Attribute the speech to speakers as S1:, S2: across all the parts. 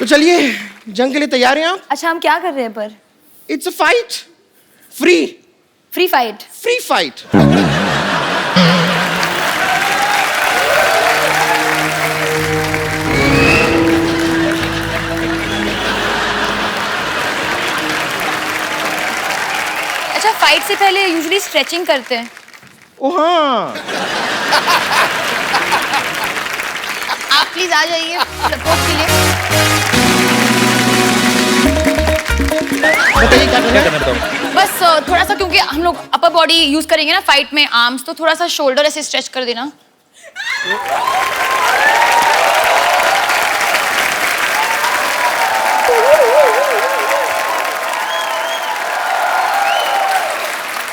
S1: तो चलिए, जंग के लिए तैयार हैं आप?
S2: अच्छा, हम क्या कर रहे हैं पर?
S1: It's a fight, free
S2: free fight.
S1: Free fight.
S2: अच्छा, फाइट से पहले यूजुअली स्ट्रेचिंग करते हैं।
S1: ओ हाँ,
S2: आप प्लीज आ जाइए सपोर्ट के लिए।
S1: बताइए क्या करना है?
S2: बस थोड़ा सा, क्योंकि हम लोग अपर बॉडी यूज करेंगे ना फाइट में, आर्म्स, तो थोड़ा सा शोल्डर ऐसे स्ट्रेच कर देना।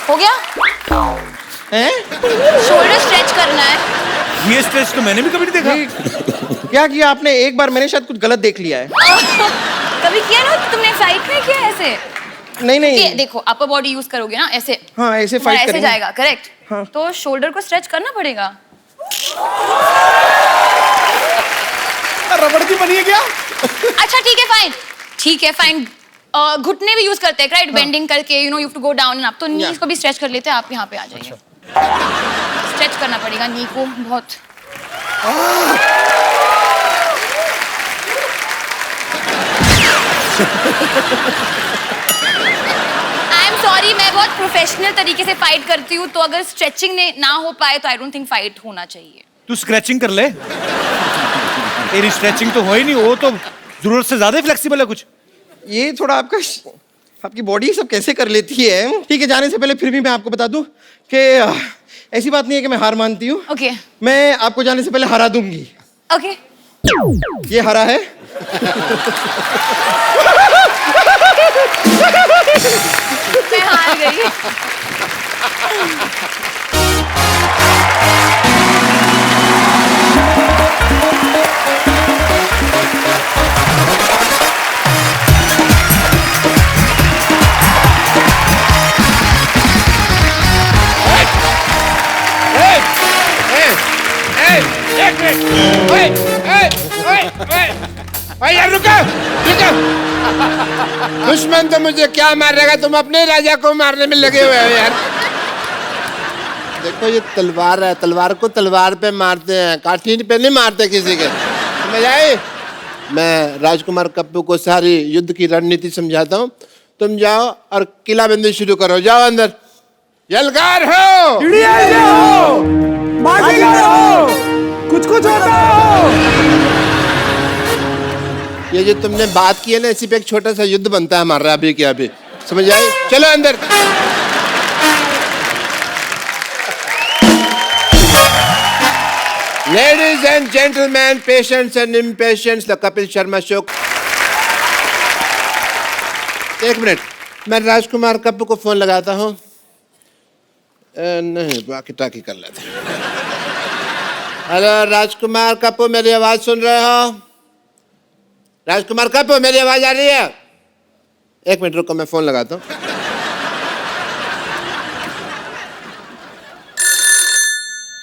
S2: हो गया?
S1: हैं?
S2: शोल्डर स्ट्रेच करना है।
S3: ये स्ट्रेच तो मैंने भी कभी नहीं देखा।
S1: क्या किया आपने? एक बार मैंने शायद कुछ गलत देख लिया है।
S2: कभी किया ना तुमने फाइट में? किया ऐसे?
S1: नहीं नहीं,
S2: ये देखो, अपर बॉडी यूज करोगे ना ऐसे।
S1: हाँ ऐसे
S2: तुम्हारा
S1: फाइट
S2: ऐसे
S1: करेंगे।
S2: जाएगा, करेक्ट?
S1: हाँ।
S2: तो शोल्डर को स्ट्रेच करना पड़ेगा।
S3: रबड़ की बनी है क्या?
S2: अच्छा ठीक है, फाइन, ठीक है, फाइन। घुटने भी यूज करते हैं, राइट? बेंडिंग करके, you know, you have to go down and up. तो नीज को भी स्ट्रेच कर लेते हैं। आप यहाँ पे आ जाइए। स्ट्रेच करना पड़ेगा नी को बहुत। आई एम सॉरी, मैं बहुत प्रोफेशनल तरीके से फाइट करती हूँ, तो अगर स्ट्रेचिंग ने ना हो पाए तो आई डोंट थिंक फाइट होना चाहिए।
S3: तू स्क्रैचिंग कर ले। तेरी स्ट्रेचिंग तो हो ही नहीं, वो तो जरूरत से ज्यादा फ्लेक्सिबल है कुछ।
S1: ये थोड़ा आपकी बॉडी सब कैसे कर लेती है। ठीक है, जाने से पहले फिर भी मैं आपको बता दूं कि ऐसी बात नहीं है कि मैं हार मानती हूँ।
S2: ओके
S1: मैं आपको जाने से पहले हरा दूंगी।
S2: ओके।
S1: ये हरा है।
S2: मैं हार गई।
S4: यार रुको रुको। दुश्मन तो मुझे क्या मारेगा, तुम अपने राजा को मारने में लगे हुए हो यार। देखो ये तलवार है, तलवार को तलवार पे मारते हैं, काठी पे नहीं मारते किसी के। समझ आई? मैं राजकुमार कप्पू को सारी युद्ध की रणनीति समझाता हूँ। तुम जाओ और किलाबंदी शुरू करो। जाओ अंदर। यलगार हो,
S3: कुछ होता हो।
S4: ये जो तुमने बात की है ना, इसी पे एक छोटा सा युद्ध बनता है हमारा अभी के अभी। समझ आई? चलो अंदर। Ladies and gentleman, patients and impatients, the Kapil Sharma show. एक मिनट, मैं राजकुमार कप्पू को फोन लगाता हूँ। नहीं, बाकी टाकी कर लेते। हेलो राजकुमार कप्पू, मेरी आवाज सुन रहे हो? राजकुमार कप्पू, मेरी आवाज आ रही है? एक मिनट रुको, मैं फोन लगाता हूँ।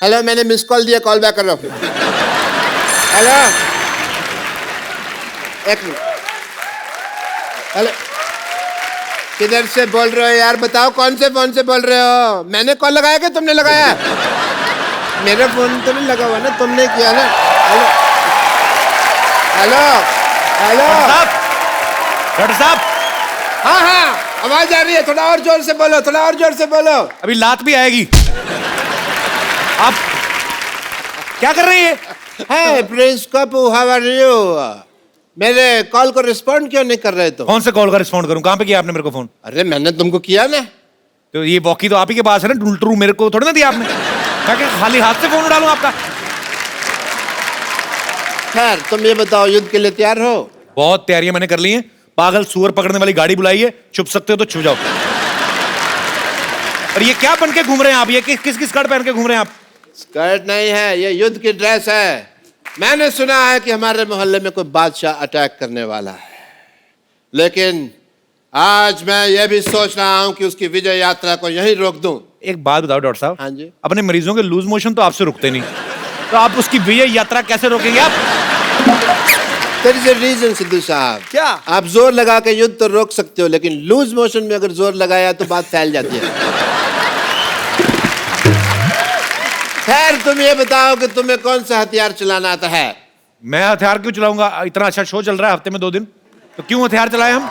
S4: हेलो, मैंने मिस कॉल दिया, कॉल बैक कर रहा हूँ। हेलो, एक मिनट। हेलो, किधर से बोल रहे हो यार? बताओ कौन से फोन से बोल रहे हो? मैंने कॉल लगाया कि तुमने लगाया? मेरा फोन तो नहीं लगा हुआ ना, तुमने किया ना। हेलो हेलो हेलो
S3: डॉक्टर साहब।
S4: हाँ हाँ, आवाज आ रही है। थोड़ा और जोर से बोलो, थोड़ा और जोर से बोलो।
S3: अभी लात भी आएगी। आप क्या कर रही है?
S4: Hi prince Kappu, how are you? मेरे कॉल को रिस्पॉन्ड क्यों नहीं कर रहे तुम?
S3: कौन से कॉल का रिस्पॉन्ड करूं? कहाँ पे किया आपने मेरे को फोन?
S4: अरे मैंने तुमको किया ना।
S3: तो ये वॉकी तो आप ही के पास है ना, डुलटरू, मेरे को थोड़ी ना दिया आपने। मैं क्या खाली हाथ से फोन उड़ा आपका?
S4: खैर तुम ये बताओ, युद्ध के लिए तैयार हो?
S3: बहुत तैयारियां मैंने कर ली हैं। पागल सुअर पकड़ने वाली गाड़ी बुलाई है, छुप सकते हो तो छुप जाओ। और ये क्या पहन के घूम रहे हैं आप? ये किस स्कर्ट पहन के घूम रहे हैं आप?
S4: स्कर्ट नहीं है, ये युद्ध की ड्रेस है। मैंने सुना है कि हमारे मोहल्ले में कोई बादशाह अटैक करने वाला है, लेकिन आज मैं ये भी सोच रहा हूं कि उसकी विजय यात्रा को यहीं रोक दूं।
S3: एक बात बताओ डॉक्टर साहब।
S4: हाँ जी।
S3: अपने मरीजों के लूज मोशन तो आपसे रुकते नहीं, तो आप उसकी विजय यात्रा कैसे रोकेंगे आप?
S4: There is a reason, Sidhu साहब।
S3: क्या?
S4: आप जोर लगा के युद्ध तो रोक सकते हो, लेकिन लूज मोशन में अगर जोर लगाया तो बात फैल जाती है। खैर, तुम ये बताओ कि तुम्हें कौन सा हथियार चलाना आता है?
S3: मैं हथियार क्यों चलाऊंगा? इतना अच्छा शो चल रहा है हफ्ते में 2 दिन, तो क्यों हथियार चलाए हम?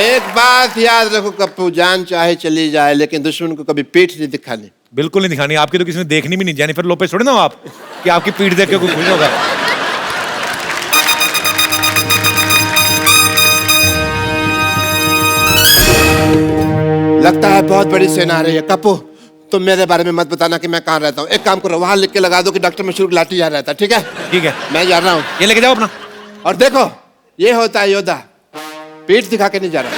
S4: एक बात याद रखो कप्पू, जान चाहे चली जाए लेकिन दुश्मन को कभी पीठ नहीं दिखानी।
S3: बिल्कुल नहीं दिखानी। आपकी तो किसी ने देखनी भी नहीं। जेनिफर लोपेज थोड़ी ना हो आप कि आपकी पीठ देख के कोई खुश होगा।
S4: लगता है बहुत बड़ी सेना आ रही है। कप्पू, तुम मेरे बारे में मत बताना कि मैं कहाँ रहता हूँ। एक काम करो, वहां लिख के लगा दो कि डॉक्टर मशहूर लाठी जा रहता है। ठीक है?
S3: ठीक है,
S4: मैं जा रहा हूँ।
S3: ये लेके जाओ अपना।
S4: और देखो, ये होता है योद्धा, पीठ दिखा के नहीं जा रहा।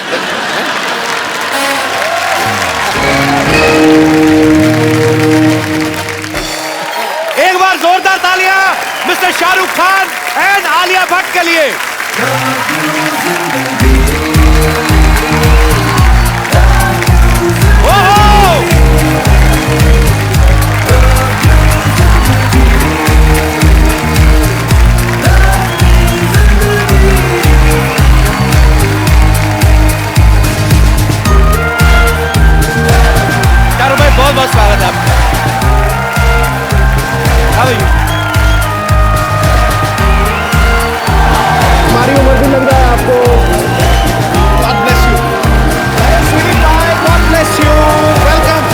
S3: एक बार जोरदार तालियां मिस्टर शाहरुख खान एंड आलिया भट्ट के लिए। शाहरुख भाई, बहुत बहुत स्वागत है आपका। How are you?
S5: हमारी उम्र भी लग रहा है आपको।
S3: God bless you. Hey, sweetie pie, God bless you. Welcome.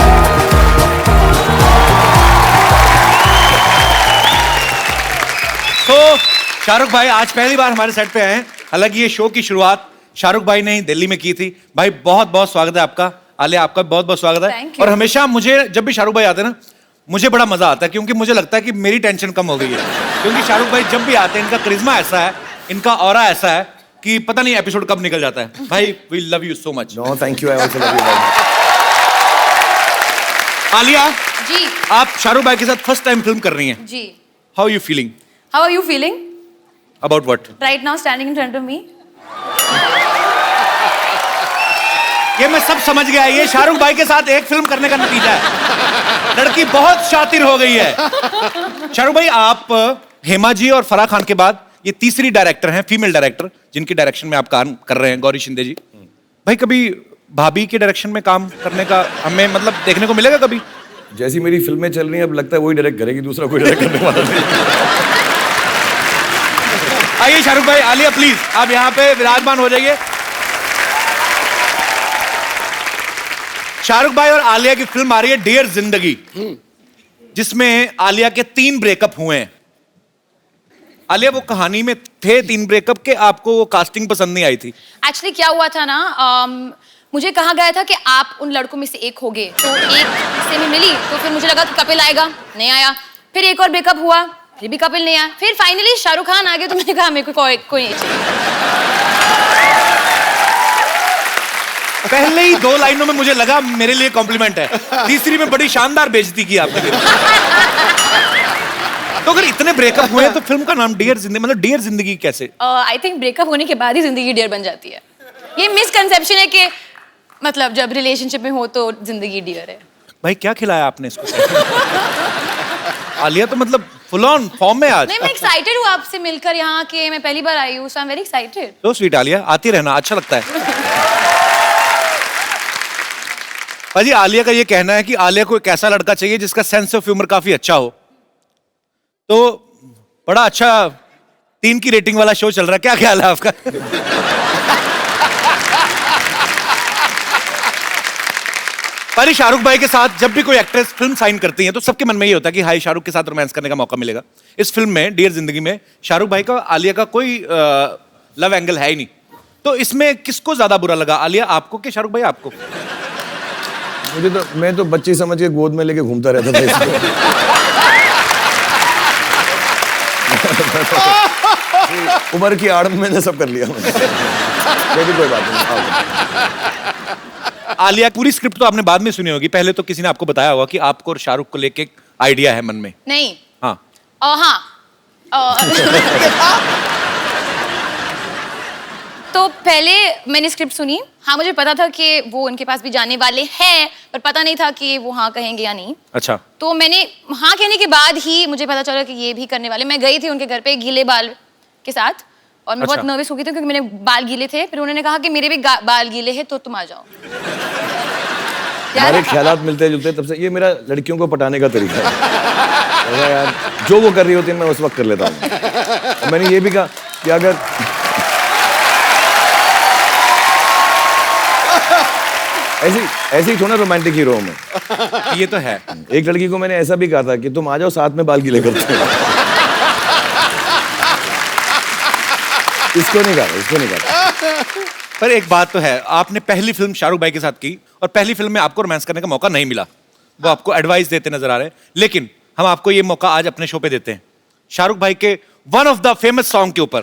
S3: तो शाहरुख भाई आज पहली बार हमारे सेट पे आए हैं। हालांकि ये शो की शुरुआत शाहरुख भाई ने ही दिल्ली में की थी। भाई बहुत बहुत स्वागत है आपका। आलिया, आपका बहुत बहुत स्वागत है।
S2: Thank you.
S3: और हमेशा मुझे जब भी शाहरुख भाई आते हैं ना, मुझे बड़ा मजा आता है, क्योंकि मुझे लगता है कि मेरी टेंशन कम हो गई है। क्योंकि शाहरुख भाई जब भी आते हैं, इनका करिश्मा ऐसा है, इनका ऑरा ऐसा है कि पता नहीं एपिसोड कब निकल जाता है। भाई, we love you so much.
S5: No thank you, I also love you very much.
S3: Alia,
S2: ji
S3: आप शाहरुख भाई के साथ फर्स्ट टाइम फिल्म कर रही हैं।
S2: जी।
S3: How you feeling
S2: how are you feeling
S3: about what?
S2: Right now standing in front of me?
S3: ये मैं सब समझ गया। ये शाहरुख भाई के साथ एक फिल्म करने का नतीजा है। लड़की बहुत शातिर हो गई है। शाहरुख भाई, आप हेमा जी और फराह खान के बाद ये तीसरी डायरेक्टर हैं, फीमेल डायरेक्टर, जिनकी डायरेक्शन में आप काम कर रहे हैं, गौरी शिंदे जी। भाई, कभी भाभी के डायरेक्शन में काम करने का हमें मतलब देखने को मिलेगा कभी?
S5: जैसी मेरी फिल्में चल रही हैं, अब लगता है वही डायरेक्ट करेगी, दूसरा कोई डायरेक्ट करने वाला नहीं।
S3: आइए शाहरुख भाई, आलिया प्लीज आप यहाँ पे विराजमान हो जाइए। शाहरुख भाई और आलिया की फिल्म आ रही है डियर जिंदगी, जिसमें आलिया के 3 ब्रेकअप हुए हैं। आलिया, वो कहानी में थे 3 ब्रेकअप के, आपको वो कास्टिंग पसंद नहीं आई थी?
S2: एक्चुअली क्या हुआ था ना, मुझे कहा गया था कि आप उन लड़कों में से एक होगे, तो एक से मैं मिली, तो फिर मुझे लगा कि कपिल आएगा, नहीं आया। फिर एक और ब्रेकअप हुआ, फिर भी कपिल नहीं आया। फिर फाइनली शाहरुख खान आ गए, तो मैंने कहा मेरे को कोई नहीं चाहिए।
S3: पहले ही 2 लाइनों में मुझे लगा मेरे लिए कॉम्प्लीमेंट है, तीसरी में बड़ी शानदार बेइज्जती की आपने। तो अगर इतने ब्रेकअप हुए तो फिल्म का नाम डियर जिंदगी, मतलब डियर जिंदगी कैसे?
S2: आई थिंक ब्रेकअप होने के बाद ही जिंदगी डियर बन जाती है। ये मिसकंसेप्शन है कि मतलब जब रिलेशनशिप में हो तो जिंदगी डियर है।
S3: भाई, क्या खिलाया आपने इसको? आलिया तो मतलब फुल ऑन फॉर्म में आज।
S2: नहीं, मैं एक्साइटेड हूँ आपसे मिलकर यहाँ के, मैं पहली बार आई हूँ, सो आई एम वेरी एक्साइटेड।
S3: तो स्वीट आलिया, आती रहना, अच्छा लगता है। भाजी, आलिया का ये कहना है कि आलिया को एक ऐसा लड़का चाहिए जिसका सेंस ऑफ ह्यूमर काफी अच्छा हो। तो बड़ा अच्छा 3 की रेटिंग वाला शो चल रहा है, क्या ख्याल है आपका? पर शाहरुख भाई के साथ जब भी कोई एक्ट्रेस फिल्म साइन करती है तो सबके मन में ये होता है कि हाई शाहरुख के साथ रोमांस करने का मौका मिलेगा। इस फिल्म में डियर जिंदगी में शाहरुख भाई का आलिया का कोई लव एंगल है ही नहीं। तो इसमें किसको ज्यादा बुरा लगा, आलिया आपको कि शाहरुख भाई आपको?
S5: मुझे तो, मैं तो बच्ची समझ के गोद में लेके घूमता रहता था इसको। उम्र की आड़ में मैंने सब कर लिया। लेकिन कोई बात नहीं।
S3: आलिया, पूरी स्क्रिप्ट तो आपने बाद में सुनी होगी, पहले तो किसी ने आपको बताया होगा कि आपको और शाहरुख को लेके एक आइडिया है मन में?
S2: नहीं।
S3: हाँ।
S2: हाँ। तो पहले मैंने स्क्रिप्ट सुनी। हाँ, मुझे पता था कि वो उनके पास भी जाने वाले हैं, पर पता नहीं था कि वो हाँ कहेंगे या नहीं।
S3: अच्छा।
S2: तो मैंने हाँ कहने के बाद ही मुझे पता चला कि ये भी करने वाले। मैं गई थी उनके घर पे गीले बाल के साथ, और मैं बहुत नर्वस हो गई थी क्योंकि मेरे बाल गीले थे। फिर उन्होंने कहा कि मेरे भी बाल गीले हैं, तो तुम आ जाओ।
S5: हमारे ख्यालात मिलते जुलते, तब से ये मेरा लड़कियों को पटाने का तरीका है। यार जो वो कर रही होती है मैं उस वक्त कर लेता हूँ। मैंने ये भी कहा कि अगर ऐसे ही थोड़ा रोमांटिक हीरो हूं मैं।
S3: ये तो है।
S5: एक लड़की को मैंने ऐसा भी कहा था कि तुम आ जाओ साथ में बाल गीले करते हो। इसको नहीं कहा।
S3: पर एक बात तो है, आपने पहली फिल्म शाहरुख भाई के साथ की और पहली फिल्म में आपको रोमांस करने का मौका नहीं मिला। वो आपको एडवाइस देते नजर आ रहे हैं, लेकिन हम आपको ये मौका आज अपने शो पे देते हैं। शाहरुख भाई के one of the famous song के ऊपर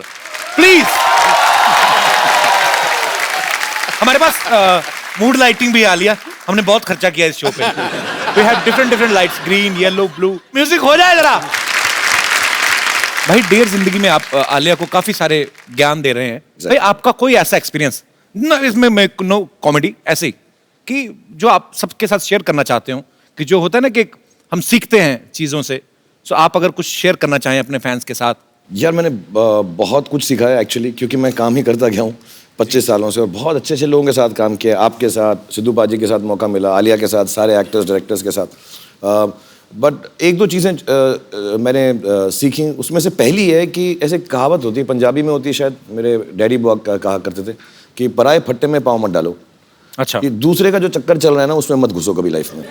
S3: प्लीज। हमारे पास मूड लाइटिंग भी आ लिया, हमने बहुत खर्चा किया इस शो पे। We have different lights, green, yellow, blue. Music हो जाए जरा भाई। डियर जिंदगी में आप आलिया को काफी सारे ज्ञान दे रहे हैं भाई। आपका कोई ऐसा एक्सपीरियंस ना, इसमें मैं नो कॉमेडी, ऐसे ही कि जो आप सबके साथ शेयर करना चाहते हो, कि जो होता है ना कि हम सीखते हैं चीजों से। सो आप अगर कुछ शेयर करना चाहें अपने फैंस के साथ।
S5: यार मैंने बहुत कुछ सीखा है एक्चुअली, क्योंकि मैं काम ही करता गया हूँ 25 सालों से, और बहुत अच्छे अच्छे लोगों के साथ काम किया। आपके साथ, सिद्धू पाजी के साथ मौका मिला, आलिया के साथ, सारे एक्टर्स डायरेक्टर्स के साथ। बट एक दो चीज़ें मैंने सीखी। उसमें से पहली है कि ऐसे कहावत होती है, पंजाबी में होती है शायद, मेरे डैडी बुआ कहा करते थे कि पराए फट्टे में पाँव मत डालो।
S3: अच्छा।
S5: कि दूसरे का जो चक्कर चल रहा है ना, उसमें मत घुसो कभी लाइफ में।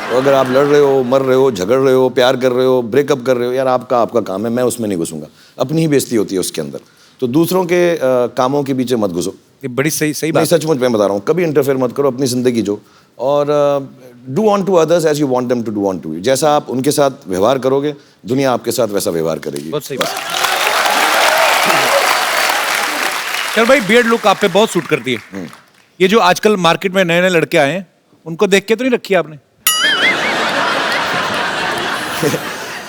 S5: तो अगर आप लड़ रहे हो, मर रहे हो, झगड़ रहे हो, प्यार कर रहे हो, ब्रेकअप कर रहे हो, यार आपका काम है, मैं उसमें नहीं घुसूंगा। अपनी ही बेइज्जती होती है उसके अंदर। तो दूसरों के कामों के पीछे मत घुसो।
S3: ये बड़ी सही
S5: नहीं,
S3: बात।
S5: सचमुच मैं बता रहा हूँ, कभी इंटरफेयर मत करो, अपनी जिंदगी जो, और do unto others as you want them to do unto you. जैसा आप उनके साथ व्यवहार करोगे, दुनिया आपके साथ वैसा व्यवहार करेगी।
S3: बहुत सही बात। चल भाई, बियर्ड लुक आप पे बहुत सूट करती है। ये जो आजकल मार्केट में नए नए लड़के आए हैं, उनको देख के तो नहीं रखी आपने?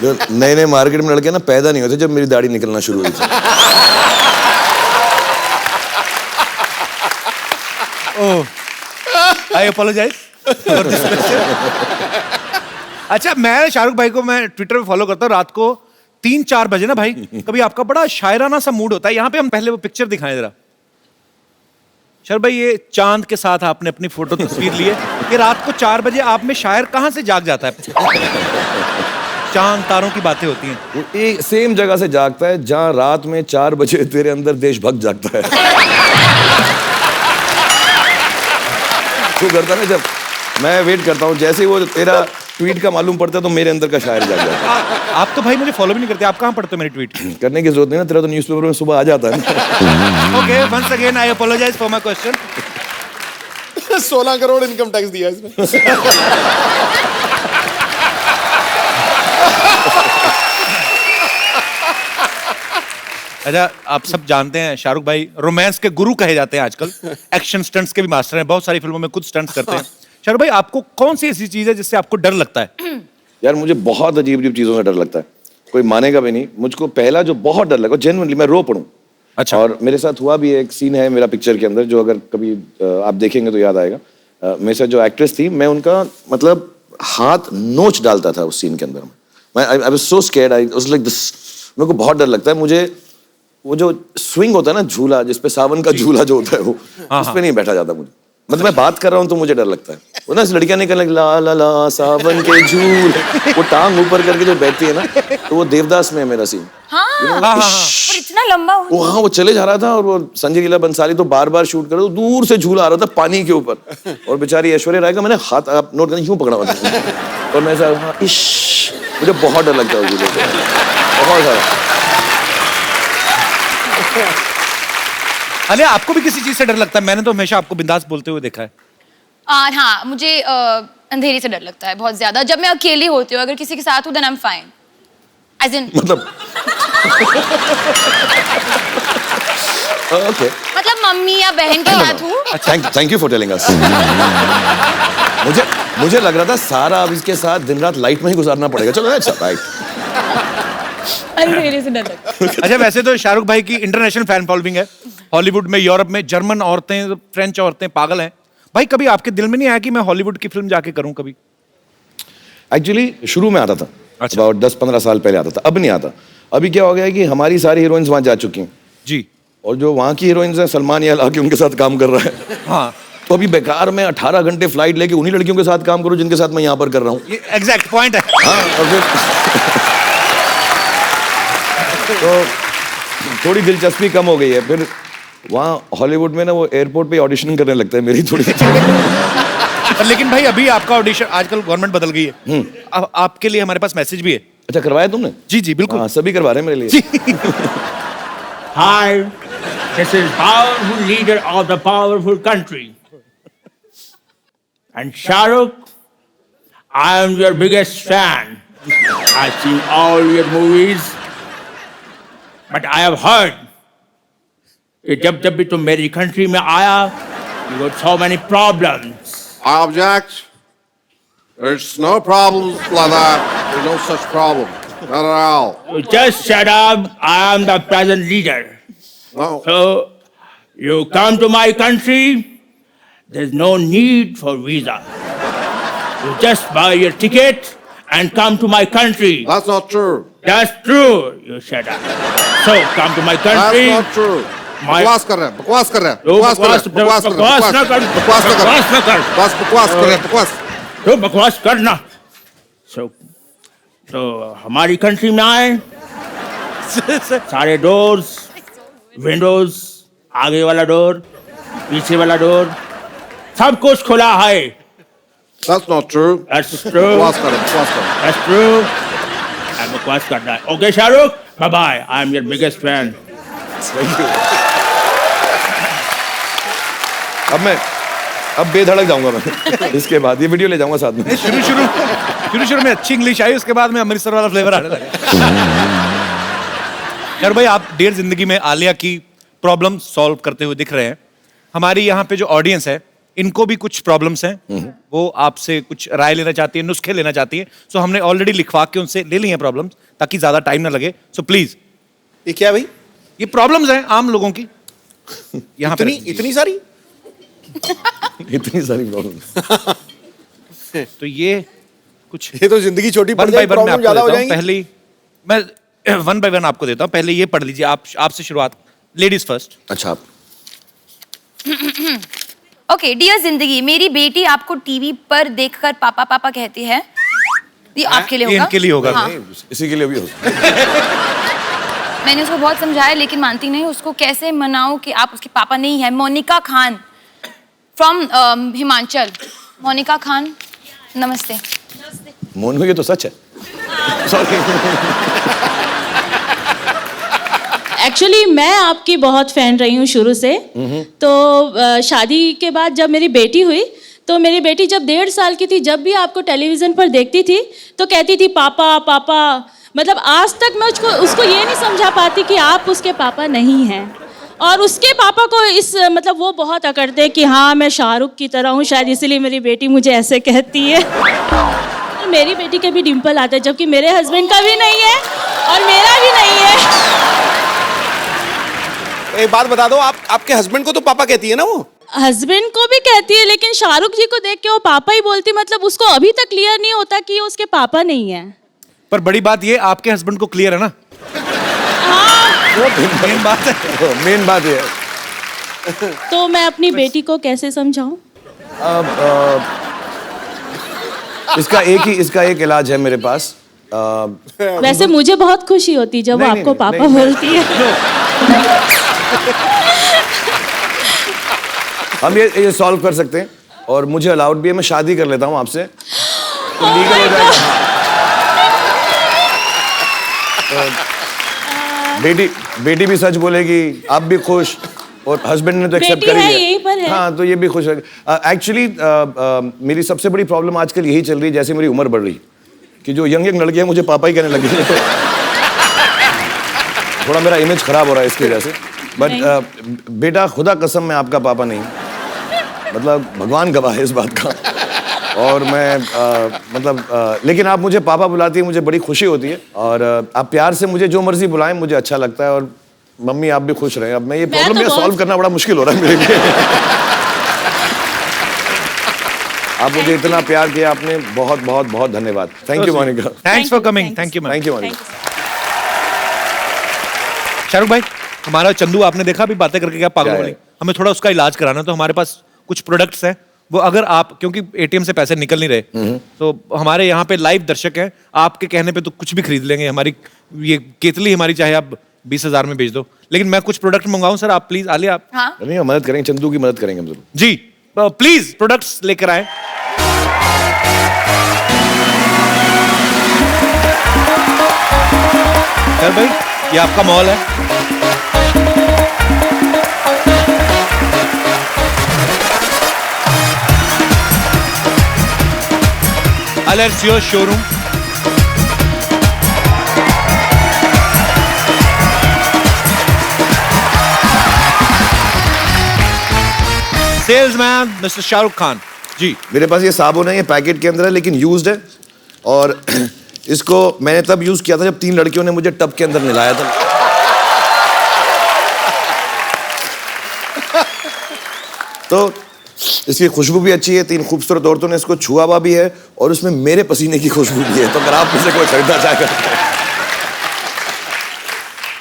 S5: जो नए नए मार्केट में लड़के ना पैदा नहीं होते जब मेरी दाढ़ी निकलना शुरू हुई थी।
S3: आई अपोलोजाइज फॉर दिस क्वेश्चन। अच्छा, मैं शाहरुख भाई को मैं ट्विटर पे फॉलो करता हूँ। रात को 3-4 बजे ना भाई, कभी आपका बड़ा शायराना सा मूड होता है। यहाँ पे हम पहले वो पिक्चर दिखाएं जरा। शाहरुख भाई, ये चांद के साथ आपने अपनी फोटो तस्वीर ली है। ये रात को 4 बजे आप में शायर कहाँ से जाग जाता है? चांद तारों की बातें होती हैं।
S5: वो एक सेम जगह से जागता है जहाँ रात में 4 बजे तेरे अंदर देशभक्त जागता है। तू करता ना, जब मैं वेट करता हूँ, जैसे ही वो तेरा ट्वीट का मालूम पड़ता है तो मेरे अंदर का शायर जाग जाता है।
S3: आप तो भाई मुझे फॉलो भी नहीं करते, आप कहाँ पढ़ते हो मेरे ट्वीट?
S5: करने की जरूरत नहीं ना, तेरा तो न्यूज़पेपर में सुबह आ जाता है।
S3: Okay, once again I apologise for my question.
S4: 16 crore income tax दिया इसमें।
S3: अच्छा, आप सब जानते हैं शाहरुख भाई रोमांस के गुरु कहे जाते हैं आजकल। एक्शन स्टंट्स के भी मास्टर हैं, बहुत सारी फिल्मों में खुद स्टंट्स करते हैं। शाहरुख भाई, आपको कौन सी ऐसी चीज है जिससे आपको डर लगता है?
S5: यार मुझे बहुत अजीब अजीब चीज़ों से डर लगता है, कोई मानेगा भी नहीं। मुझको पहला जो बहुत डर लगा, जेन्युइनली मैं रो पड़ूं।
S3: अच्छा।
S5: और मेरे साथ हुआ भी, एक सीन है मेरा पिक्चर के अंदर जो अगर कभी आप देखेंगे तो याद आएगा। मेरे साथ जो एक्ट्रेस थी, मैं उनका मतलब हाथ नोच डालता था उस सीन के अंदर। मैं I was so scared, I was like this. मेरे को बहुत डर लगता है। मुझे वो जो स्विंग होता है ना, झूला जिसपे सावन का झूला जो होता है, वो उस पे नहीं बैठा जाता मुझे। मतलब मैं बात कर रहा हूँ तो मुझे डर लगता है। वो ना लड़कियां निकलने ला ला ला सावन के झूल, वो टांग ऊपर करके जो बैठती है ना, तो वो देवदास में है मेरा सीन।
S2: और इतना लंबा
S5: वो हाँ, वो चले जा रहा था और वो संजय लीला बंसाली तो बार बार शूट कर रहे, तो दूर से झूला आ रहा था पानी के ऊपर, और बेचारी ऐश्वर्या राय का मैंने हाथ आप नोट करके यूं पकड़ा हुआ था, और मैं ऐसा हाँ, इश्श, मुझे बहुत डर लगता है झूले से, बहुत सारा।
S3: अरे आपको भी किसी चीज से डर लगता है? मैंने तो हमेशा आपको बिंदास बोलते हुए देखा है।
S2: हाँ, मुझे अंधेरी से डर लगता है बहुत ज्यादा। जब मैं अकेली होती हूँ, अगर किसी के साथ हूँ then I am fine, as in
S5: मतलब ओके,
S2: मतलब मम्मी या बहन के साथ हूँ।
S5: Thank you for telling us. मुझे लग रहा था सारा अब इसके साथ दिन रात लाइट में ही गुजारना पड़ेगा। चलो अच्छा, राइट।
S2: अंधेरे से डर लगता है।
S3: अच्छा, वैसे तो शाहरुख भाई की इंटरनेशनल फैन फॉलोइंग है, हॉलीवुड में, यूरोप में, जर्मन औरतें, फ्रेंच औरतें पागल हैं। भाई कभी आपके दिल में नहीं आया कि मैं हॉलीवुड की फिल्म जाके करूं कभी?
S5: एक्चुअली शुरू में आता था,
S3: अच्छा।
S5: about 10-15 साल पहले आता था, अब नहीं आता। अभी क्या हो गया है कि हमारी सारी हीरोइंस वहां जा चुकी हैं,
S3: जी।
S5: और जो वहाँ की हीरोइंस हैं, सलमान यार आके उनके साथ काम कर रहा है।
S3: हाँ,
S5: तो अभी बेकार में 18 घंटे फ्लाइट लेके उन्हीं लड़कियों के साथ काम करूं जिनके साथ मैं यहाँ पर कर रहा हूँ।
S3: ये एग्जैक्ट पॉइंट है।
S5: हाँ, और फिर तो थोड़ी दिलचस्पी कम हो गई है। फिर वहाँ हॉलीवुड में ना वो एयरपोर्ट पे ऑडिशनिंग करने लगता है मेरी थोड़ी।
S3: पर लेकिन भाई अभी आपका ऑडिशन, आजकल गवर्नमेंट बदल गई है, अब आपके लिए हमारे पास मैसेज भी है।
S5: अच्छा, करवाया तुमने?
S3: जी जी बिल्कुल।
S5: हाँ, सभी करवा रहे हैं मेरे लिए।
S6: Hi, this is powerful leader of the powerful country. And Shahrukh, I am your biggest fan. I've seen all your movies. But I have heard कि जब भी तुम मेरी country में आया, you got so many problems.
S4: I object. There's no problems like that. There's no such problem. Not at all.
S6: You just shut up. I am the present leader.
S4: No.
S6: So, you come to my country, there's no need for visa. You just buy your ticket and come to my country.
S4: That's not true.
S6: That's true. You shut up. So, come to my
S4: That's
S6: country.
S4: not true.
S6: My-
S4: बकवास कर रहे हैं, बकवास कर रहे हैं,
S6: तो
S4: बकवास कर रहे हैं, बकवास कर रहे हैं,
S6: बकवास ना कर,
S4: बकवास ना कर,
S6: बकवास ना कर।
S4: बकवास कर रहे हैं, बकवास।
S6: तो बकवास करना। तो हमारी कंट्री में आए, सारे डोर्स, विंडोज, आगे वाला डोर, पीछे वाला डोर, सब कुछ खुला है।
S4: That's not true.
S6: That's true.
S4: बकवास कर रहे हैं, बकवास कर रहे हैं।
S6: That's true. And बकवास करना है। Okay, Shahrukh, bye bye. I am your biggest fan.
S5: अब बेधड़क जाऊंगा मैं। इसके बाद ये वीडियो ले जाऊंगा साथ में।
S3: शुरू में अच्छी इंग्लिश आई, उसके बाद में अमृतसर वाला फ्लेवर आने लगा। यार भाई, आप डेढ़ जिंदगी में आलिया की प्रॉब्लम सॉल्व करते हुए दिख रहे हैं। हमारी यहाँ पे जो ऑडियंस है, इनको भी कुछ प्रॉब्लम्स हैं, वो आपसे कुछ राय लेना चाहती है, नुस्खे लेना चाहती है। सो हमने ऑलरेडी लिखवा के उनसे ले ली हैं प्रॉब्लम्स, ताकि ज्यादा टाइम ना लगे। So please.
S1: ये क्या भाई?
S3: ये प्रॉब्लम्स हैं आम लोगों की यहाँ पे।
S1: इतनी सारी?
S5: इतनी सारी प्रॉब्लम।
S3: तो ये कुछ
S1: ये तो जिंदगी छोटी पड़
S3: वन बाय
S1: जाएगी,
S3: वन मैं
S1: प्रॉब्लम
S3: आपको
S1: ज्यादा हो
S3: देता हूँ।
S1: जाएंगी।
S3: पहले मैं वन बाय वन आपको देता हूँ। पहले ये पढ़ लीजिए आप, आपसे शुरुआत, लेडीज फर्स्ट।
S5: अच्छा,
S2: ओके, डियर जिंदगी, मेरी बेटी आपको टीवी पर देखकर पापा पापा कहती है। ये आपके लिए
S3: ये
S2: होगा।
S3: इनके लिए होगा।
S2: हाँ।
S5: इसी के लिए भी हो।
S2: मैंने उसको बहुत समझाया लेकिन मानती नहीं। उसको कैसे मनाऊं कि आप उसके पापा नहीं है। मोनिका खान फ्रॉम हिमाचल। मोनिका खान, नमस्ते।
S5: मोनू, ये तो सच है। सॉरी।
S7: एक्चुअली मैं आपकी बहुत फैन रही हूँ शुरू से। तो शादी के बाद जब मेरी बेटी हुई, तो मेरी बेटी जब 1.5 साल की थी, जब भी आपको टेलीविज़न पर देखती थी तो कहती थी पापा पापा। मतलब आज तक मैं उसको ये नहीं समझा पाती कि आप उसके पापा नहीं हैं। और उसके पापा को इस मतलब वो बहुत अकड़ते हैं कि हाँ मैं शाहरुख की तरह हूँ, शायद इसलिए मेरी बेटी मुझे ऐसे कहती है। तो मेरी बेटी के भी डिम्पल आता है, जबकि मेरे हस्बैंड का भी नहीं है और मेरा भी नहीं है।
S1: एक बात बता दो, आपके हस्बैंड को तो पापा कहती है ना वो?
S7: हस्बैंड को भी कहती है, लेकिन शाहरुख जी को देख के वो पापा ही बोलती। मतलब उसको अभी तक क्लियर नहीं होता कि उसके पापा नहीं है।
S3: पर बड़ी बात ये, आपके हस्बैंड को क्लियर है ना? मेन बात है।
S5: मेन बात ये है।
S7: तो मैं अपनी बेटी को कैसे समझाऊं?
S5: इसका एक इलाज है मेरे पास।
S7: वैसे मुझे बहुत खुशी होती जब वो
S5: नहीं,
S7: आपको
S5: नहीं,
S7: पापा
S5: नहीं।
S7: बोलती है।
S5: हम ये सॉल्व कर सकते हैं, और मुझे अलाउड भी है। मैं शादी कर लेता हूँ आपसे, तो लीगल हो जाएगा। बेटी भी सच बोलेगी, आप भी खुश, और हस्बैंड ने तो एक्सेप्ट
S7: बेटी
S5: कर
S7: है,
S5: ही
S7: यहीं पर है।
S5: हाँ, तो ये भी खुश है। एक्चुअली मेरी सबसे बड़ी प्रॉब्लम आजकल यही चल रही है, जैसे मेरी उम्र बढ़ रही, कि जो यंग लड़कियां मुझे पापा ही कहने लगी है। थोड़ा मेरा इमेज खराब हो रहा है इसकी वजह से। बट बेटा, खुदा कसम मैं आपका पापा नहीं, मतलब भगवान गवाह है इस बात का। और मैं लेकिन आप मुझे पापा बुलाती है, मुझे बड़ी खुशी होती है। और आप प्यार से मुझे जो मर्जी बुलाएं, मुझे अच्छा लगता है। और मम्मी आप भी खुश रहें। अब मैं ये प्रॉब्लम ये सॉल्व करना बड़ा मुश्किल हो रहा है मेरे लिए। आप मुझे इतना प्यार किया आपने, बहुत बहुत बहुत धन्यवाद। Thank you Monica.
S3: Thanks for coming. Thank you
S5: thank you Monica.
S3: Shahrukh भाई, हमारा चंदू आपने देखा अभी बातें करके क्या पागल वाली, हमें थोड़ा उसका इलाज कराना। तो हमारे पास कुछ प्रोडक्ट्स हैं, वो अगर आप, क्योंकि एटीएम से पैसे निकल नहीं रहे, तो हमारे यहाँ पे लाइव दर्शक हैं, आपके कहने पे तो कुछ भी खरीद लेंगे। हमारी ये केतली हमारी चाहे आप 20,000 में बेच दो, लेकिन मैं कुछ प्रोडक्ट मंगाऊं सर, आप प्लीज आलिया आप।
S2: हाँ
S5: नहीं, मदद करेंगे, चंदू की मदद करेंगे हम जरूर।
S3: जी प्लीज प्रोडक्ट्स लेकर आए। सर भाई, ये आपका मॉल है। Alessio showroom. Salesman mister Shahrukh Khan ji.
S5: मेरे पास ये साबुन है, ये पैकेट के अंदर है लेकिन यूज्ड है। और इसको मैंने तब यूज किया था जब 3 लड़कियों ने मुझे टब के अंदर नहलाया था। तो इसकी खुशबू भी अच्छी है, 3 खूबसूरत औरतों ने इसको छुआ हुआ भी है और उसमें मेरे पसीने की खुशबू भी है। तो अगर आप मुझसे कोई खरीदना चाहे,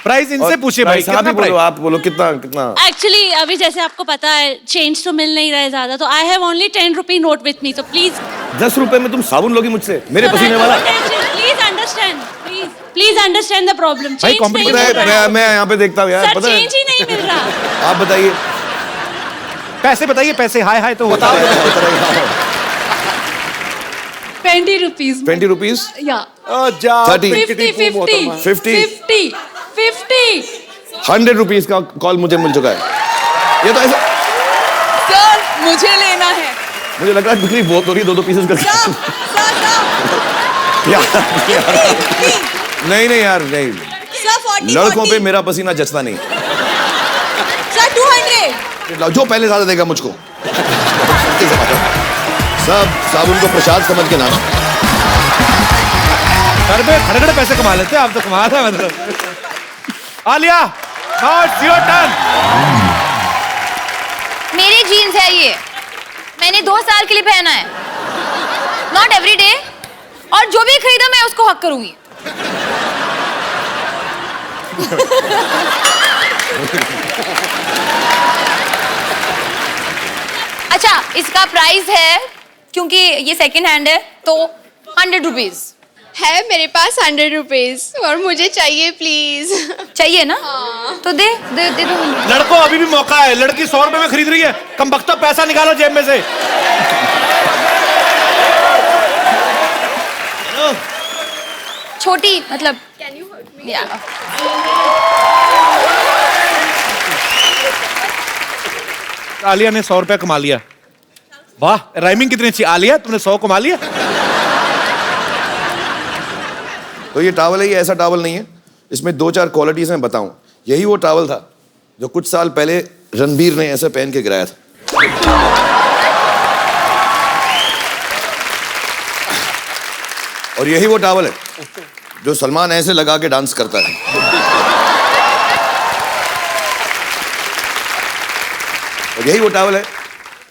S3: प्राइस इनसे पूछिए भाई,
S5: साहब
S3: कितना
S5: ही बोलो,
S3: प्राइस?
S5: आप बोलो कितना कितना।
S7: एक्चुअली अभी जैसे आपको पता है चेंज तो मिल नहीं रहा है ज्यादा, तो I have only 10 rupee note with me, तो प्लीज
S5: 10 रुपए में तुम साबुन लोगी मुझसे, मेरे पसीने वाला?
S7: Please understand, please understand the problem.
S3: भाई, competition
S5: मैं यहाँ पे देखता हूँ यार,
S7: सर
S5: पता है।
S7: चेंज ही नहीं मिल रहा।
S5: आप बताइए।
S3: पैसे बताइए, पैसे हाय हाय तो होता है।
S7: 20 रुपीज
S5: 20 रुपीज,
S7: या
S5: 30, 50, 100 रुपीज का कॉल मुझे मिल चुका है। ये तो ऐसा
S8: सर मुझे लेना है।
S5: मुझे लग रहा है बिक्री बहुत हो रही है, 2-2 पीसेस करके। नहीं नहीं यार, नहीं,
S8: सर 40
S5: लड़कों पे मेरा पसीना जचता नहीं।
S8: सर 200।
S5: जो पहले ज्यादा देगा मुझको। सब साबुन को प्रसाद समझ के नाना।
S3: घर पे खड़े-खड़े पैसे कमा लेते हैं आप, तो कमाल है मतलब। Alia, now it's your turn.
S2: मेरे जीन्स है ये, मैंने 2 साल के लिए पहना है, नॉट एवरी डे। और जो भी खरीदा मैं उसको हक करूंगी। अच्छा, इसका प्राइस है, क्योंकि ये सेकंड हैंड है, तो 100 रुपीज
S8: है मेरे पास 100 रुपीज और मुझे चाहिए प्लीज।
S2: चाहिए ना? तो दे दे दे दो।
S3: लड़कों, अभी भी मौका है, लड़की 100 रुपए में खरीद रही है, कम बख्तो पैसा निकालो जेब में से।
S2: छोटी मतलब या
S3: आलिया ने 100 रुपया कमा लिया। वाह, राइमिंग कितनी अच्छी। आलिया, तुमने 100 कमा लिया।
S5: तो ये टॉवल है, ये ऐसा टॉवल नहीं है, इसमें 2-4 क्वालिटीज मैं बताऊं। यही वो टॉवल था जो कुछ साल पहले रणबीर ने ऐसे पहन के गिराया था। और यही वो टॉवल है जो सलमान ऐसे लगा के डांस करता है। और यही वो टॉवल है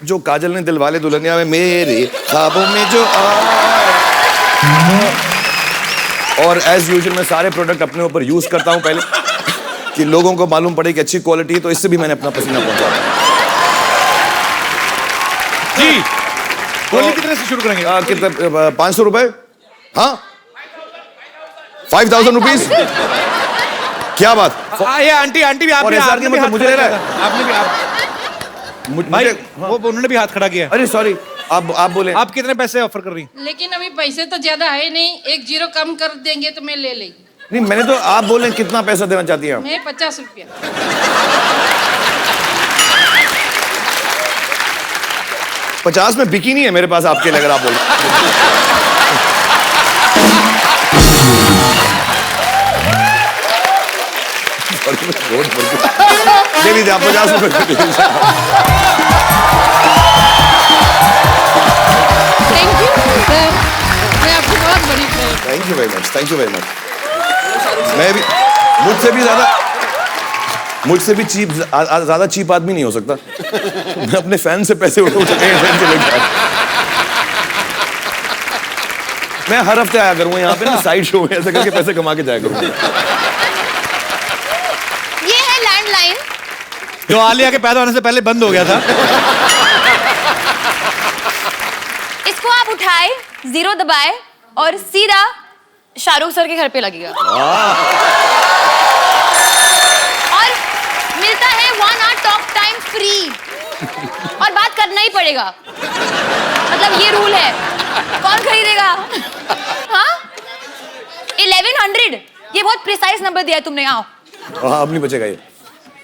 S5: जो काजल ने दिलवाले दुल्हनिया में मेरे ख्वाबों में जो और एज यूजुअल मैं सारे प्रोडक्ट अपने ऊपर यूज करता हूं पहले कि लोगों को मालूम पड़े कि अच्छी क्वालिटी है, तो इससे भी मैंने अपना पसीना पहुंचा।
S3: जी, बोलिए कितने से शुरू करेंगे?
S5: कितने? 500 रुपए? हाँ, 5000 रुपीज। क्या बात?
S3: ये आंटी भी आप
S5: और
S3: भी,
S5: SR
S3: आपने
S5: के
S3: भी
S5: मतलब
S3: हाथ
S5: मुझे
S3: खड़ा
S5: ले रहा
S3: किया
S5: है?
S3: था। आपने भी भाई, वो उन्होंने भी हाथ खड़ा किया।
S5: अरे सॉरी, आप बोले।
S3: आप कितने पैसे ऑफर कर रही हैं?
S9: लेकिन अभी पैसे तो ज्यादा है नहीं, 1 0 कम कर देंगे तो मैं ले लेंगी।
S5: नहीं, मैंने तो आप बोले कितना पैसा देना चाहती हैं आप?
S9: मैं 50 रुपया।
S5: 50 में बिकी नहीं है मेरे पास आपके लिए, अगर आप बोले। दे दीजिए आप 50 रुपए।
S2: Thank you.
S9: मैं आपकी बहुत बड़ी fan.
S5: Thank you very much, thank you very much. मैं भी मुझसे भी चीप, ज्यादा चीप आदमी नहीं हो सकता। मैं अपने फैन से पैसे उठा फैन से लेकर मैं हर हफ्ते आया करूंगा यहाँ पे ना, साइड शो में ऐसे करके पैसे कमा के जाया करूंगा।
S2: ये है लैंडलाइन।
S3: जो आलिया के पैदा होने से पहले बंद हो गया था।
S2: इसको आप उठाए, 0 दबाए और सीधा शाहरुख सर के घर पे लगेगा। और मिलता है 1 hour टॉक टाइम फ्री। और बात करना ही पड़ेगा, मतलब ये रूल है। कौन खरीदेगा? हाँ, 1100। ये बहुत प्रिसाइज नंबर दिया है तुमने। आओ,
S5: अब नहीं बचेगा ये।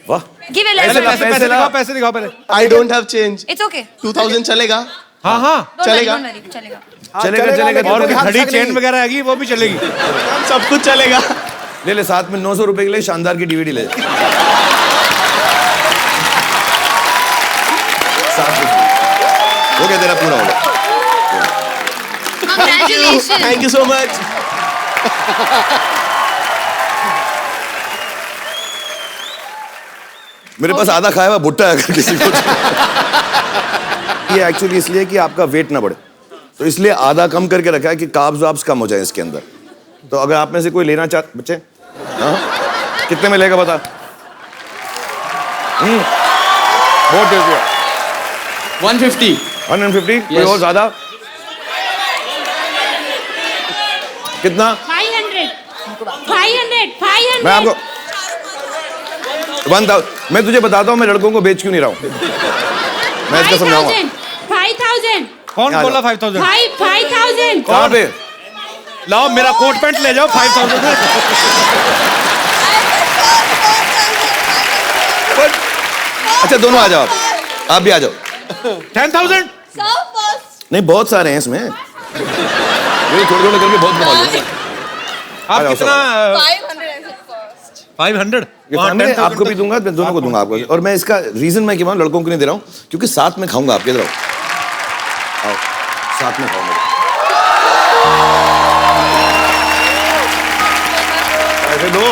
S5: वाह,
S2: गिव
S3: पैसे दिखाओ, पैसे दिखाओ पहले।
S1: I don't have change.
S2: It's okay,
S1: 2000 चलेगा?
S3: हाँ हाँ
S1: चलेगा।
S2: चलेगा।
S5: चलेगा।
S3: और घड़ी चेन वगैरह आएगी, वो भी चलेगी।
S1: सब कुछ चलेगा।
S5: ले साथ में 900 रुपए के लिए शानदार की डीवीडी ले। हो गया, तेरा पूरा हो गया।
S2: Congratulations.
S1: Thank you so much.
S5: मेरे पास आधा खाया हुआ भुट्टा है अगर किसी को। ये एक्चुअली इसलिए कि आपका वेट ना बढ़े, तो इसलिए आधा कम करके रखा है कि कार्ब्स वाब्स कम हो जाए इसके अंदर। तो अगर आप में से कोई लेना चाहते बच्चे, हाँ, कितने में लेगा बता? बहुत टेस्टी है।
S1: 150।
S5: 150। कोई और ज्यादा? कितना?
S7: 500
S5: मैं आपको 1000। मैं तुझे बताता हूँ मैं लड़कों को बेच क्यों नहीं रहा हूँ। मैं इसका समझाऊंगा।
S7: 5000
S3: कौन बोला 5000?
S7: 5000
S5: कहाँ पे?
S3: लाओ मेरा कोट पैंट ले जाओ 5000।
S5: अच्छा दोनों आ जाओ, आप भी आ जाओ।
S3: 10,000।
S5: नहीं, बहुत सारे हैं इसमें, थोड़े थोड़े करके बहुत कमा लूंगा।
S3: आप
S5: जाओ,
S3: कितना? 500।
S5: ये फैमिली आपको भी दूंगा, मैं दोनों को दूंगा आपको। और मैं इसका रीजन मैं क्यों लड़कों को नहीं दे रहा हूँ, क्योंकि साथ में खाऊंगा। आप किधर आओ, साथ में खाऊंगा। ऐसे दो।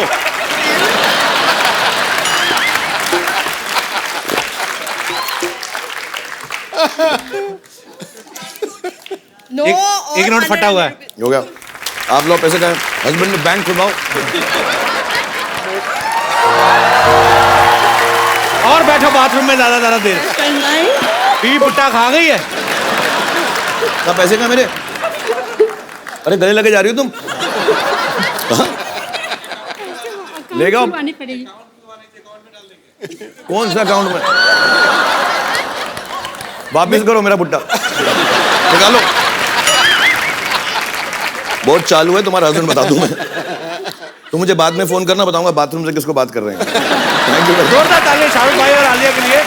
S3: एक नोट फटा हुआ है।
S5: हो गया, आप लोग पैसे का हस्बैंड ने बैंक खुलवाओ।
S3: और बैठो बाथरूम में ज्यादा देर। बीवी पुट्टा खा गई है।
S5: ना पैसे का मेरे? अरे गले लगे जा रही हो तुम? ले जाओ। कौन सा अकाउंट में? वापिस करो मेरा पुट्टा, निकालो। बहुत चालू है तुम्हारा हस्बैंड, बता दूं मैं। तुम मुझे बाद में फोन करना, बताऊंगा बाथरूम से किसको बात कर रहे हैं। Thank you.
S3: जोरदार तालियां शाहरुख भाई और आलिया के लिए।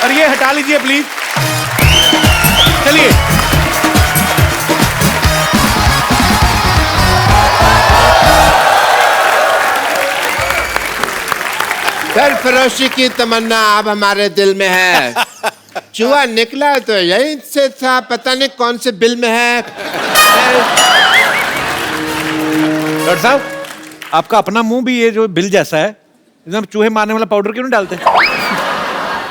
S3: और ये हटा लीजिए प्लीज। चलिए,
S4: सरफरोशी की तमन्ना अब हमारे दिल में है। चूहा निकला तो यहीं से था, पता नहीं कौन से बिल में है।
S3: डॉक्टर साहब, आपका अपना मुंह भी ये जो बिल जैसा है, एकदम चूहे मारने वाला पाउडर क्यों नहीं डालते?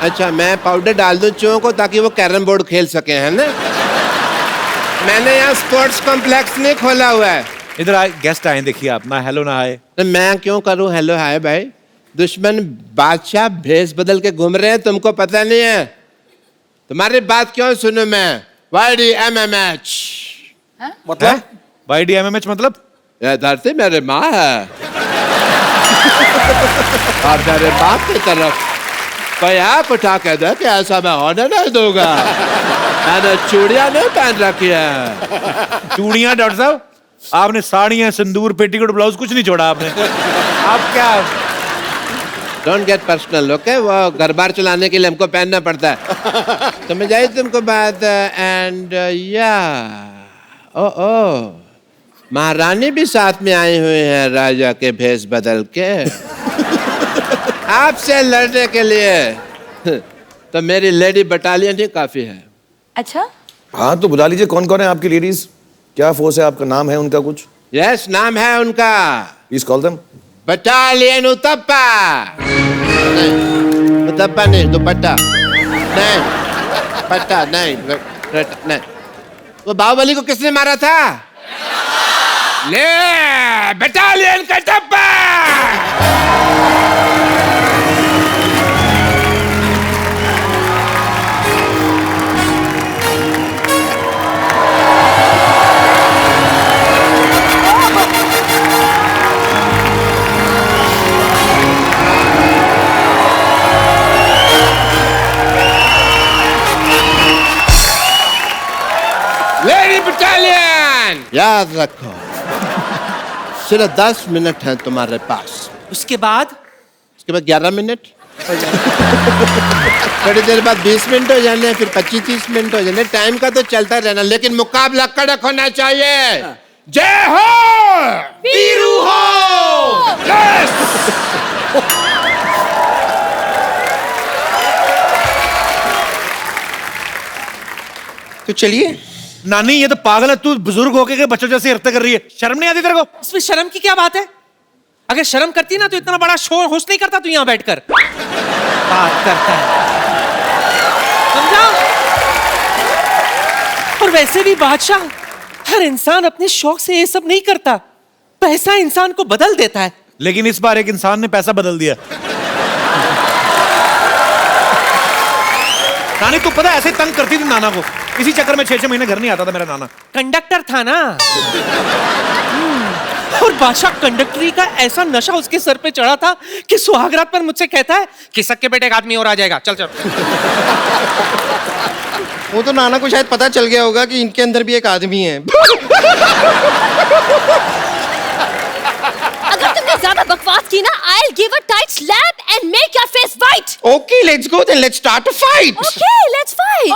S4: अच्छा, मैं पाउडर डाल दूं चूहों को ताकि वो कैरम बोर्ड खेल सके, है ना? मैंने यहाँ स्पोर्ट्स कॉम्प्लेक्स नहीं खोला हुआ है।
S3: इधर आए, गेस्ट आए, देखिए आप ना हेलो ना आए।
S4: तो मैं क्यों करूं हेलो हाय भाई? दुश्मन बादशाह भेस बदल के घूम रहे हैं, तुमको पता नहीं है? तुम्हारी बात क्यों सुनूं मैं? YDMMH
S3: मतलब YDMMH मतलब?
S4: ये धरती मेरे माँ है और मेरे बाप की तरफ कोई आँख उठा के दे कि ऐसा मैं होने नहीं दूंगा। मैंने चूड़ियां नहीं पहन रखी है।
S3: चूड़ियां? डॉक्टर साहब, आपने साड़ियां, सिंदूर, पेटीकोट, ब्लाउज कुछ नहीं छोड़ा आपने। आप क्या?
S4: Don't get personal, okay? वो घर बार चलाने के लिए हमको पहनना पड़ता है। समझ आई तुमको बात? एंड या ओ महारानी भी साथ में आई हुई है राजा के भेष बदल के आपसे लड़ने के लिए। तो मेरी लेडी बटालियन ही काफी है।
S2: अच्छा,
S5: हाँ तो बुला लीजिए, कौन कौन है आपकी लेडीज? क्या फोर्स है आपका? नाम है उनका कुछ?
S4: यस, नाम है उनका
S5: please call them.
S4: Battalion Uthappa. नहीं, उतप्पा नहीं, दुपट्टा नहीं, पट्टा नहीं, नहीं। वो बाहुबली को किसने मारा था? ले बटालियन कटप्पा। लेडी बटालियन, याद रखो सिर्फ 10 मिनट है तुम्हारे पास।
S10: उसके बाद
S4: 11 मिनट थोड़ी देर बाद 20 मिनट हो जाने, फिर 25-30 मिनट हो जाने। टाइम का तो चलता रहना, लेकिन मुकाबला कड़क होना चाहिए। जय हो वीरू हो। यस।
S1: तो चलिए।
S3: नानी ये तो पागल है, तू बुजुर्ग होके के बच्चों जैसे हरकतें कर रही है, शर्म नहीं आती तेरे को?
S10: इसमें शर्म की क्या बात है? अगर शर्म करती ना तो इतना बड़ा शोर होस्ट नहीं करता तू यहाँ बैठकर। बात करता है, समझा? और वैसे भी बादशाह, हर इंसान अपने शौक से ये सब नहीं करता। पैसा इंसान को बदल देता है।
S3: लेकिन इस बार एक इंसान ने पैसा बदल दिया। नानी तू पता ऐसे तंग करती थी नाना को, इसी चक्कर में 6-6 महीने घर नहीं आता था मेरा नाना।
S10: कंडक्टर था ना। और बादशाह कंडक्टरी का ऐसा नशा उसके सर पे चढ़ा था कि सुहागरात पर मुझसे कहता है कि सक्के बेटे एक आदमी और आ जाएगा, चल चल।
S1: वो तो नाना को शायद पता चल गया होगा कि इनके अंदर भी एक आदमी है।
S2: अगर तुमने ज्यादा बकवास की ना, I'll give a tight slap and make your face white.
S1: Okay, let's go then. Let's start a fight.
S2: Okay, let's fight.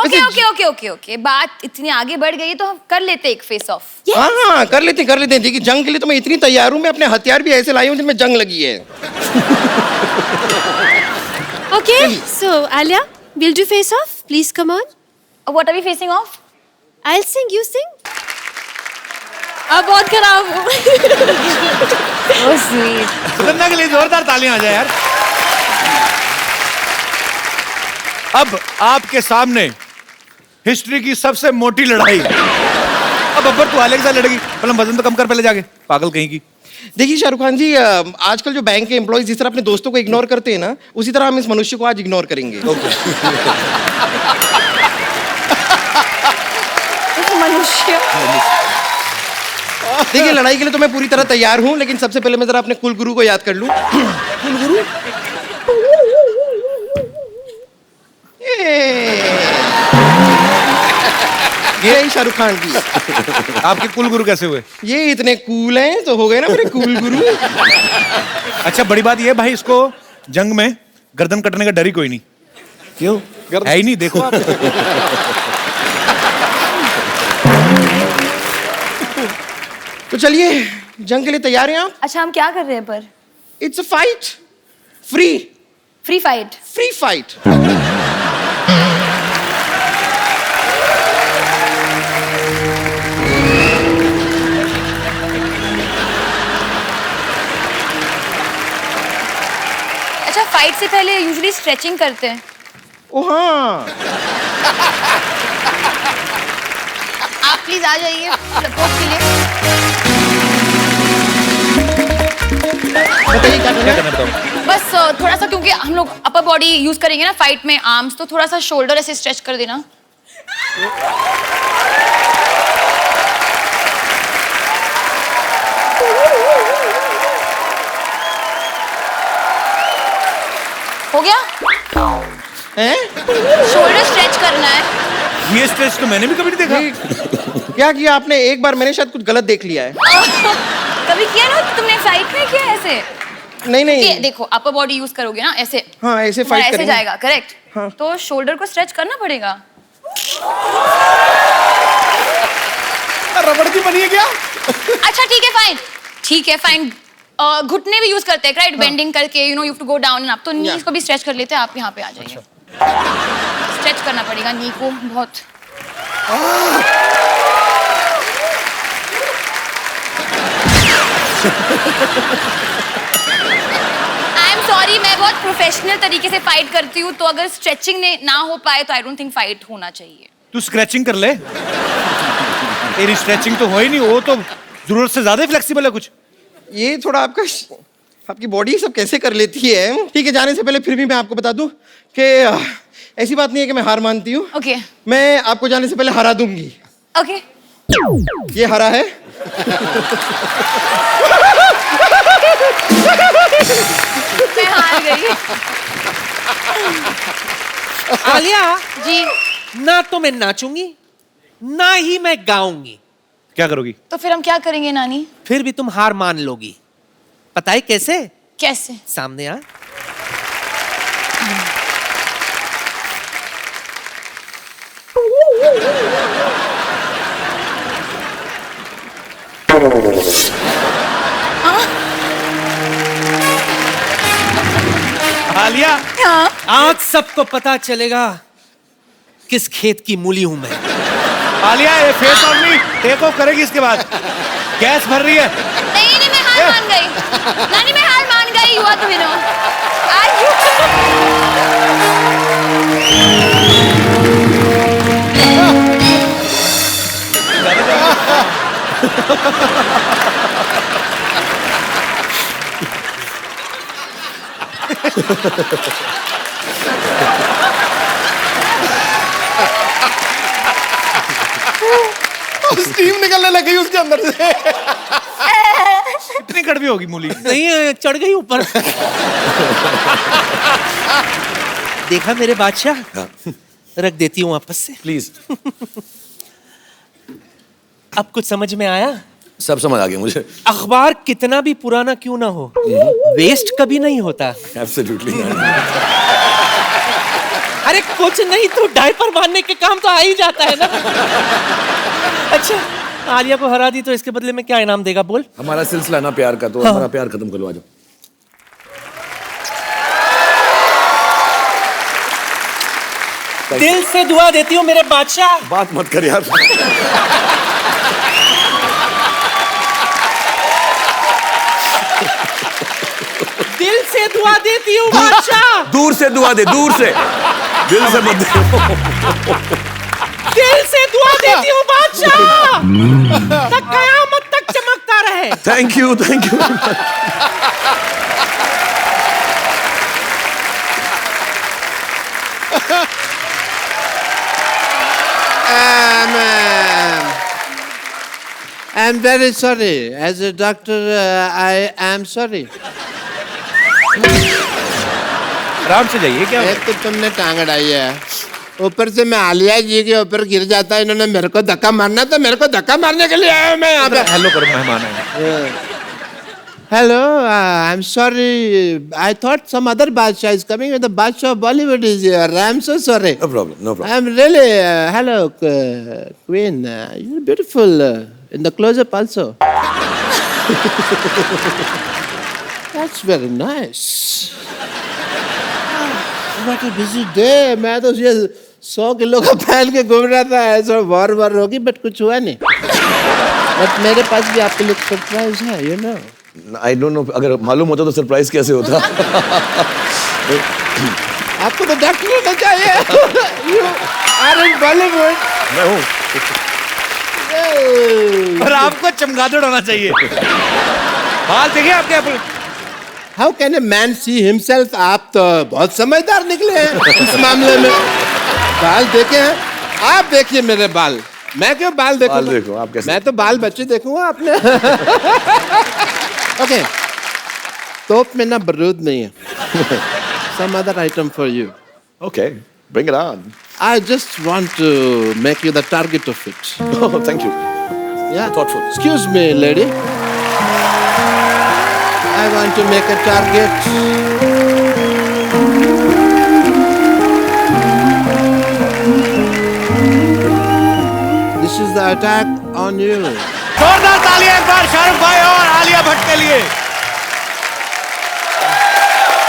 S2: Okay. बात इतनी आगे बढ़ गई तो हम कर लेते एक फेस ऑफ।
S1: हाँ, कर लेते हैं। देखिए, जंग के लिए तो मैं इतनी तैयार हूँ, मैं अपने हथियार भी ऐसे लाई हूँ जिनमें जंग लगी है।
S8: Okay, so Alia, we'll do face off. Please come on.
S2: What are we facing off?
S8: I'll sing, you sing. अब बहुत खराब हो।
S2: Oh sweet.
S3: सुगंधा के लिए जोरदार तालियां आ जाए यार। अब आपके सामने हिस्ट्री की सबसे मोटी लड़ाई। अब अब्बर तू आलेख से लड़ेगी, मतलब वजन तो कम कर पहले जाके, पागल कहीं की।
S1: देखिए शाहरुख खान जी, आजकल जो बैंक के एम्प्लॉइज जिस तरह अपने दोस्तों को इग्नोर करते हैं ना, उसी तरह हम इस मनुष्य को आज इग्नोर करेंगे।
S2: मनुष्य।
S1: देखिए, लड़ाई के लिए तो मैं पूरी तरह तैयार हूँ, लेकिन सबसे पहले मैं जरा अपने कुल गुरु को याद कर लूं। कुल गुरु? ये शाहरुख खान जी।
S3: आपके कुल गुरु कैसे हुए?
S1: ये इतने कूल हैं तो हो गए ना मेरे कूल गुरु।
S3: अच्छा, बड़ी बात ये भाई, इसको जंग में गर्दन कटने का डर ही कोई नहीं।
S5: क्यों?
S3: है ही नहीं, देखो आप।
S1: तो चलिए, जंग के लिए तैयार हैं आप?
S2: अच्छा, हम क्या कर रहे हैं पर?
S1: It's a fight, free
S2: fight. अच्छा, फाइट से पहले यूजुअली स्ट्रेचिंग करते हैं।
S1: ओ हाँ,
S2: आप प्लीज आ जाइए सपोर्ट के लिए।
S1: बताइए क्या करना है?
S3: बताओ।
S2: बस थोड़ा सा, क्योंकि हम लोग अपर बॉडी यूज करेंगे ना फाइट में, आर्म्स, तो थोड़ा सा शोल्डर ऐसे स्ट्रेच कर देना। हो गया?
S1: हैं?
S2: शोल्डर स्ट्रेच करना है।
S3: ये स्ट्रेच तो मैंने भी कभी नहीं देखा।
S1: क्या किया आपने? एक बार मैंने शायद कुछ गलत देख लिया है।
S2: कभी किया ना तुमने फाइट में? किया ऐसे?
S1: नहीं।
S2: देखो, अपर बॉडी यूज करोगे ना ऐसे।
S1: हाँ, ऐसे
S2: तुम्हारा
S1: फाइट
S2: ऐसे
S1: करेंगे।
S2: जाएगा, करेक्ट?
S1: हाँ।
S2: तो शोल्डर को स्ट्रेच करना पड़ेगा।
S3: रबड़ की बनी है क्या?
S2: अच्छा ठीक है फाइन। घुटने भी यूज करते हैं, राइट? बेंडिंग करके, you have to go down and up, तो नीज को भी स्ट्रेच कर लेते हैं। आप यहाँ पे आ जाइए। स्ट्रेच करना पड़ेगा नी को बहुत। आई एम सॉरी, मैं बहुत प्रोफेशनल तरीके से फाइट करती हूँ, तो अगर स्ट्रेचिंग ने ना हो पाए तो आई डोंट थिंक फाइट होना चाहिए।
S3: तू स्क्रैचिंग कर ले। तेरी स्ट्रेचिंग तो हो ही नहीं, वो तो जरूरत से ज्यादा फ्लेक्सिबल है कुछ।
S1: ये थोड़ा आपकी बॉडी सब कैसे कर लेती है। ठीक है, जाने से पहले फिर भी मैं आपको बता दूं कि ऐसी बात नहीं है कि मैं हार मानती हूँ।
S2: ओके
S1: मैं आपको जाने से पहले हरा दूंगी।
S2: ओके
S1: ये हरा है।
S2: मैं हार गई।
S10: आलिया
S2: जी,
S10: ना तो मैं नाचूंगी ना ही मैं गाऊंगी।
S3: क्या करोगी?
S2: तो फिर हम क्या करेंगे नानी?
S10: फिर भी तुम हार मान लोगी। पता है कैसे?
S2: कैसे?
S10: सामने आ।
S3: आलिया,
S2: हाँ।
S10: आज सबको पता चलेगा किस खेत की मूली हूं मैं।
S3: आलिया ये face on me take off करेगी इसके बाद। गैस भर रही है।
S2: नहीं नहीं, मैं हार मान गई। नानी मैं हार मान गई। हुआ तो विनो।
S1: स्टीम निकलने लगी उसके अंदर से।
S3: कितनी कड़वी होगी मूली?
S10: नहीं, चढ़ गई ऊपर। देखा मेरे बादशाह? रख देती हूँ वापस से।
S5: प्लीज।
S10: अब कुछ समझ में आया?
S5: सब समझ आ गया मुझे।
S10: अखबार कितना भी पुराना क्यों ना हो, वेस्ट कभी नहीं होता।
S5: एब्सोल्युटली।
S10: अरे कुछ नहीं तो डायपर बांधने के काम तो आ ही जाता है ना। अच्छा, आलिया को हरा दी तो इसके बदले में क्या इनाम देगा बोल?
S5: हमारा सिलसिला ना प्यार का, तो
S10: हाँ।
S5: हमारा प्यार खत्म कर लो, आ जाओ।
S10: दिल से दुआ देती हूँ मेरे बादशाह।
S5: बात मत कर यार।
S10: दिल से दुआ देती हूँ बादशाह।
S5: दूर से दुआ दे, दूर से। दिल से मत दे।
S10: दिल से दुआ देती हूँ बादशाह। तक कयामत तक चमकता रहे।
S5: Thank you, thank you.
S4: I'm very sorry. As a doctor, I am sorry.
S3: आराम से जाइए। क्या
S4: एक तो तुमने टांग अड़ाई है, ऊपर से मैं आलिया जी के ऊपर गिर जाता, इन्होंने मेरे को धक्का मारना, तो मेरे को धक्का मारने के लिए आया हूं मैं यहाँ पे।
S3: हेलो करो, मेहमान आए।
S4: Hello, I'm sorry. I thought some other Badshah is coming. The Badshah of Bollywood is here. I'm so sorry.
S5: No problem, no problem.
S4: I'm really, hello, Queen. You're beautiful in the close-up also. That's very nice. What a busy day. मैं तो ये 100 kilo का पहन के घूम रहा था, ऐसा वार होगी, बट कुछ हुआ नहीं। बट मेरे पास भी आपके लिए सरप्राइज है, you know.
S5: I don't know, अगर मालूम होता तो सरप्राइज कैसे होता।
S4: आपको तो डॉक्टर होना चाहिए। You are in Bollywood.
S5: मैं हूँ।
S3: और आपको चमगादड़ होना चाहिए। बाल देखिए आपके आप।
S4: How can a man see himself? आप तो बहुत समझदार निकले हैं इस मामले में। बाल देखे हैं? आप देखिए मेरे बाल। मैं क्यों बाल देखूं?
S5: बाल देखो, आप कैसे?
S4: मैं तो बाल बच्चे देखूंगा अपने। ओके, तोप में ना बारूद नहीं है। Some other item for you.
S5: Okay, bring it on.
S4: I just want to make you the target of it.
S5: Oh, thank you.
S4: Yeah.
S5: Thoughtful.
S4: Excuse me, lady. I want to make a target. This is the attack on you.
S3: जोरदार तालियां एक बार शाहरुख भाई और आलिया भट्ट के लिए।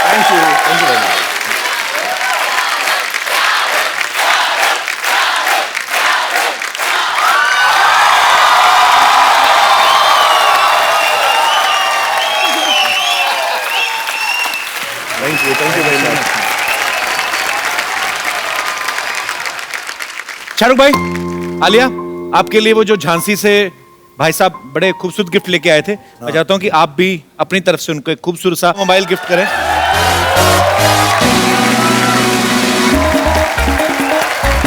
S5: Thank you. Thank you very much. Thank you very much.
S3: Shahrukh भाई, आलिया, आपके लिए वो जो झांसी से भाई साहब बड़े खूबसूरत गिफ्ट लेके आए थे, मैं चाहता हूं कि आप भी अपनी तरफ से उनको एक खूबसूरत सा मोबाइल गिफ्ट करें।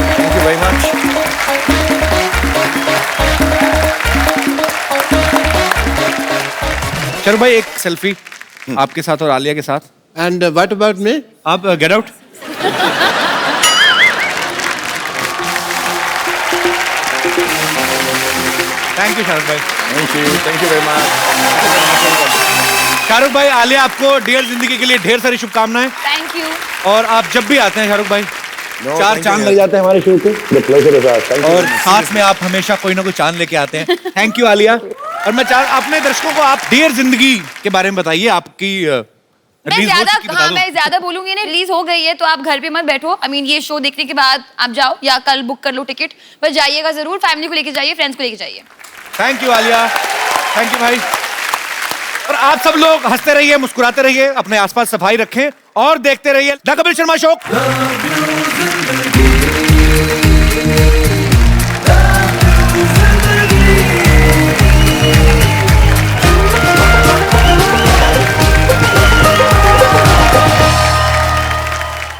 S5: Thank you very much.
S3: Shahrukh भाई, एक सेल्फी आपके साथ और आलिया के साथ।
S4: And what about me?
S3: आप get out. Thank you Shahrukh भाई।
S5: Thank you very much.
S3: Shahrukh भाई, आलिया, आपको डियर जिंदगी के लिए ढेर सारी शुभकामनाएं।
S2: Thank you.
S3: और आप जब भी आते हैं शाहरुख भाई, चार चांद
S5: लग जाते हैं हमारे शो पे। The pleasure is ours. Thank you.
S3: और साथ में आप हमेशा कोई ना कोई चांद लेके आते हैं। Thank you Alia. और मैं अपने दर्शकों को आप डियर जिंदगी के बारे में बताइए। आपकी
S2: मैं ज्यादा बोलूंगी नहीं, रिलीज हो गई है तो आप घर पे मत बैठो। आई मीन ये शो देखने के बाद आप जाओ या कल बुक कर लो टिकट, बस जाइएगा जरूर। फैमिली को लेके जाइए, फ्रेंड्स को लेके जाइए।
S3: Thank you Alia, thank you भाई। और आप सब लोग हंसते रहिए, मुस्कुराते रहिए, अपने आसपास सफाई रखें और देखते रहिए द कपिल शर्मा शो।